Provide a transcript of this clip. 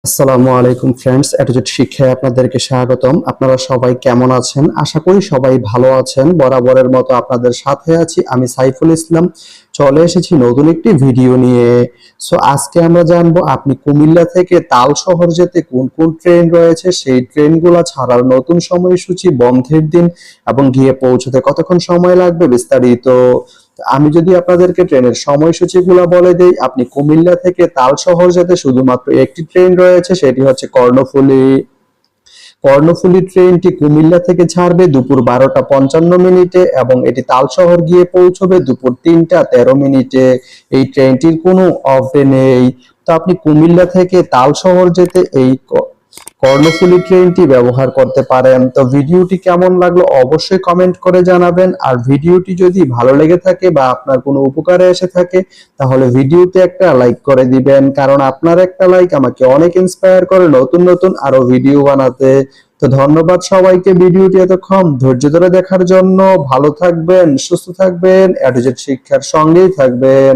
আসসালামু আলাইকুম ফ্রেন্ডস, এটুজেট শিক্ষায় আপনাদেরকে স্বাগতম। আপনারা সবাই কেমন আছেন? আশা করি সবাই ভালো আছেন। বরাবরের মতো আপনাদের সাথে আছি আমি সাইফুল ইসলাম। চলে এসেছি নতুন একটি ভিডিও নিয়ে। আজকে আমরা জানবো আপনি কুমিল্লা থেকে তাল শহর যেতে কোন কোন ট্রেন রয়েছে, সেই ট্রেনগুলো ছাড়ার নতুন সময়সূচি, বন্ধের দিন এবং গিয়ে পৌঁছতে কতক্ষণ সময় লাগবে বিস্তারিত। আমি যদি আপনাদেরকে ট্রেনের সময়সূচিগুলো বলে দেই, আপনি কুমিল্লা থেকে তাল শহর যেতে শুধুমাত্র একটি ট্রেন রয়েছে, সেটি হচ্ছে কর্ণফুলী। কর্ণফুলী ট্রেনটি কুমিল্লা থেকে ছাড়বে দুপুর 12টা 55 মিনিটে এবং এটি তালশহর গিয়ে পৌঁছবে দুপুর 3টা 13 মিনিটে। এই ট্রেনটির কোনো অফ ডে নেই। তো আপনি কুমিল্লা থেকে তালশহর যেতে এই কর্ণফুলী ট্রেনটি ব্যবহার করতে পারেন। তো ভিডিওটি কেমন লাগলো অবশ্যই কমেন্ট করে জানাবেন। আর ভিডিওটি যদি ভালো লেগে থাকে বা আপনার কোনো উপকারে এসে থাকে তাহলে ভিডিওতে একটা লাইক করে দিবেন, কারণ আপনার একটা লাইক আমাকে অনেক ইন্সপায়ার করে নতুন নতুন আরো ভিডিও বানাতে। তো ধন্যবাদ সবাইকে ভিডিওটি এতক্ষণ ধৈর্য ধরে দেখার জন্য। ভালো থাকবেন, সুস্থ থাকবেন, এটুজেট শিক্ষার সঙ্গেই থাকবেন।